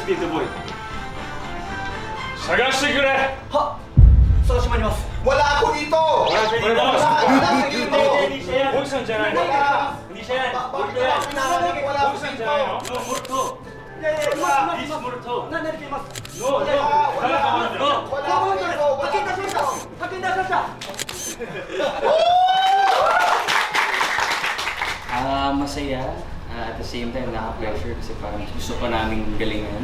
si Tito Boy. Sagasi ko na! Ha! Saan siya manimas? Wala ako dito! Wala siya dito! Wala ako dito! Hindi siya yan! Buksan dyan na! Hindi siya yan! Murto yan! Wala ako Buksan dito! dyan na! No, Murto! This Murto! No, no! Wala ako dito! Hakita siya! Hakita siya! Masaya. At the same time, naka-pressure kasi parang gusto pa namin galingan.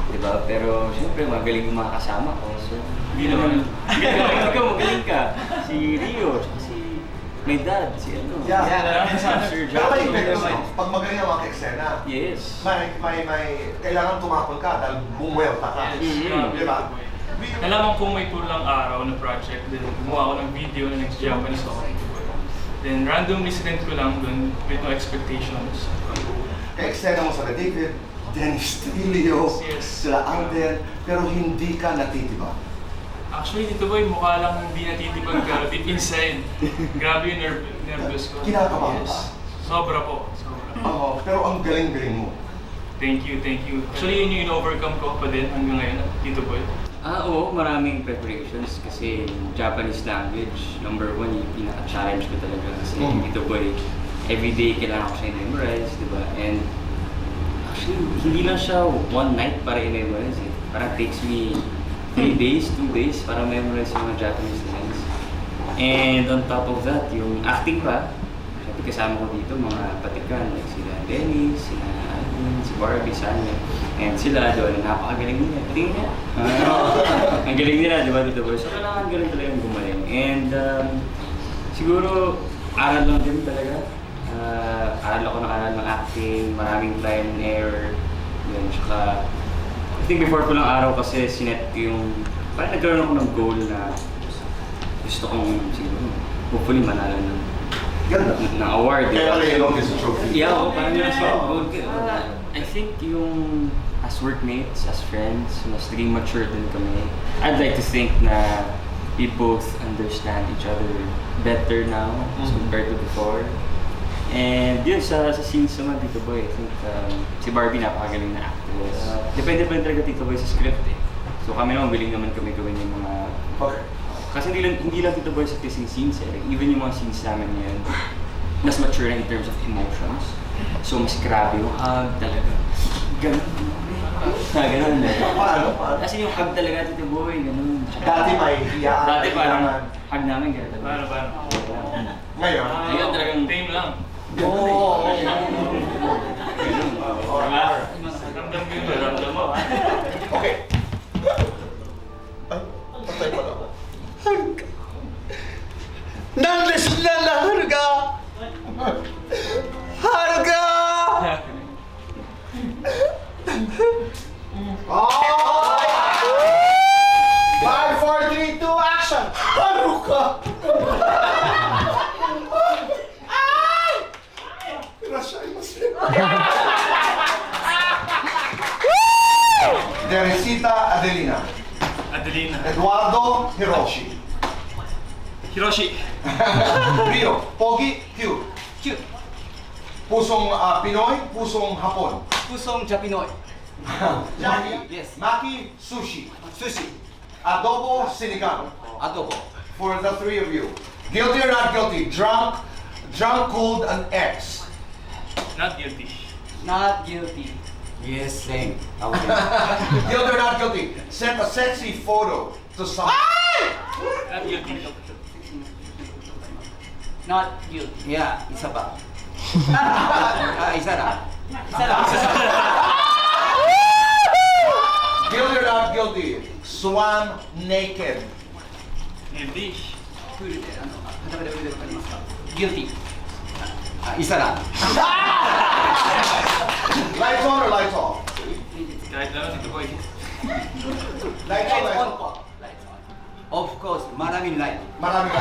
Diba? Pero siyempre, magaling yung mga kasama ko. So, hindi naman. Ikaw, magaling ka. Si Rio, si my dad, si ano. Sir Pero may Jackie. effects, no? Pag magaling ang mga eksena, Yes. kailangan tumapon ka dahil bumuwelta ka. Di ba? Nalaman kong may pulang araw na project, then gumawa ako ng video na nag-Japanese ako. Then randomly sinend ko lang dun with no expectations. Ka-eksena mo sa David, Dennis Trillo, Yes. sila Alden, pero hindi ka natitiba. Actually, dito boy, mukha lang hindi natitibag ka, deep inside. Grabe yung nervous ko. Kinakabahan ka? Sobra po, sobra. Oo, pero ang galing-galing mo. Thank you, thank you. Actually, yun yung in-overcome ko pa din hanggang ngayon, Tito Boy. Oo, maraming preparations kasi yung Japanese language, number one, yung pinaka-challenge ko talaga kasi Tito Boy, everyday kailangan ko siya i-memorize, di ba? And actually, hindi lang siya one night para i-memorize eh. Parang takes me 3 days, 2 days para memorize yung mga Japanese lines. And on top of that, yung acting pa, syempre kasama ko dito mga patikan, like sila Dennis, sila Alvin, si Barbie, Sanya. And sila doon, napakagaling nila. Tingin niya. Ang galing nila, di ba, Tito Boy? So kailangan galing talaga yung gumaling. And siguro, aral lang din talaga. Aral ako ng aral ng acting, maraming trial and error. Yan, tsaka, I think before ko lang araw kasi sinet ko yung, parang nagkaroon ako ng goal na gusto kong siguro, hopefully manalo ng award. Kaya pala yung longest trophy. Yeah, ako parang nasa goal ko. I think yung as workmates, as friends, mas naging mature din kami. I'd like to think na we both understand each other better now as compared to before. And yun, sa scenes naman, Tito Boy, I think si Barbie napakagaling na actress. Depende pa rin talaga, Tito Boy, sa script eh. So kami naman, willing naman kami gawin yung mga... Okay. Kasi hindi lang Tito Boy sa kissing scenes eh. Like, even yung mga scenes namin ngayon, mas mature in terms of emotions. So mas grabe yung hug talaga. Ganun. Ganun eh. Paano? Kasi yung hug talaga, Tito Boy, ganun. Dati may hiyaan. Dati parang hug namin ganun. Paano? Ngayon? Ngayon talagang... Tame lang. Oo! Ramdam ko yun, ramdam mo. Okay. Ay, patay pala ako. Nandes na na, Haruga! Haruga! Oh! 5, 4, 3, 2, action! Haruka! Teresita Adelina. Adelina. Eduardo Hiroshi. Hiroshi. Rio. Pogi Q. Q. Pusong Pinoy, pusong Hapon. Pusong Japinoy. Maki, Yes. Maki Sushi. Sushi. Adobo Sinigang. Adobo. For the three of you. Guilty or not guilty? Drunk, cold, and X. Not guilty. Not guilty. Yes, same. Guilty or not guilty? Send a sexy photo to someone. Not guilty. Not guilty. Yeah, isa pa. Isa lang. Guilty or not guilty? Swam naked. Guilty. Guilty. Isa lang. Lights on or lights off? Kahit ano, Tito Boy. Lights on, lights on off. po. Lights on. Of course, maraming light. Marami ka.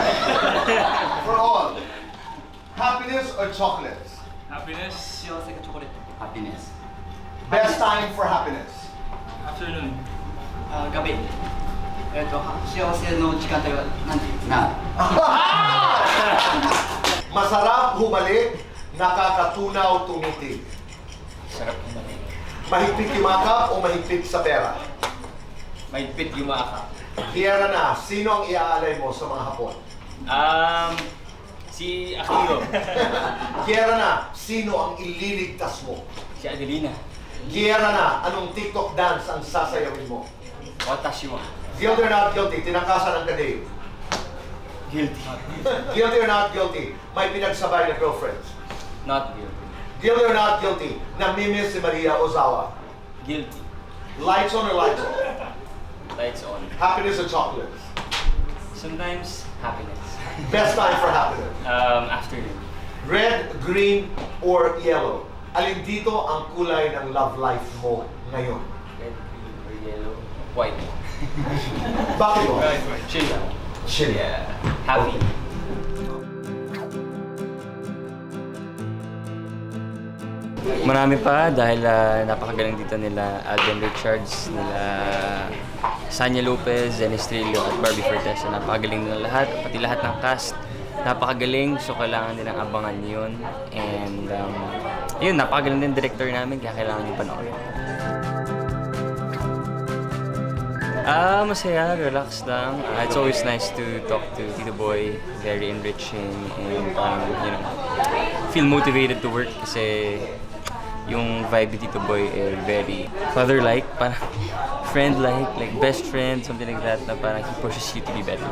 For all. Happiness or chocolates? Happiness. 幸せがチョコレート。Happiness. Best time for happiness? Afternoon. ガベ。幸せの時間帯は何て言うな。 Masarap humalik, nakakatunaw tumitig. Sarap humalik. Mahigpit yumakap o mahigpit sa pera? Mahigpit yumakap. Kiera na, sino ang iaalay mo sa mga Hapon? Si Akio. Kiera na, sino ang ililigtas mo? Si Adelina. Kiera na, anong TikTok dance ang sasayawin mo? Watashi wa. Guilty or not guilty, tinangkasan ng kadate. Guilty. Guilty or not guilty, may pinagsabay na girlfriends. Not guilty. Guilty or not guilty, namimiss si Maria Ozawa. Guilty. Lights on or lights off? Lights on. Happiness or chocolates? Sometimes, happiness. Best time for happiness. Afternoon. Red, green, or yellow? Alin dito ang kulay ng love life mo ngayon? Red, green, or yellow. White. Bakit mo? Chill lang. Chill. Yeah. Happy. Marami pa dahil napakagaling dito nila Alden Richards, nila Sanya Lopez, Dennis Trillo at Barbie Fortesa. Napakagaling nila lahat, pati lahat ng cast. Napakagaling, so kailangan din ang abangan yun. And yun, napakagaling din director namin, kaya kailangan nyo panoorin. Masaya, relax lang. It's always nice to talk to Tito Boy. Very enriching and you know, feel motivated to work kasi yung vibe ni Tito Boy very father-like, parang friend-like, like best friend, something like that, na parang he pushes you to be better.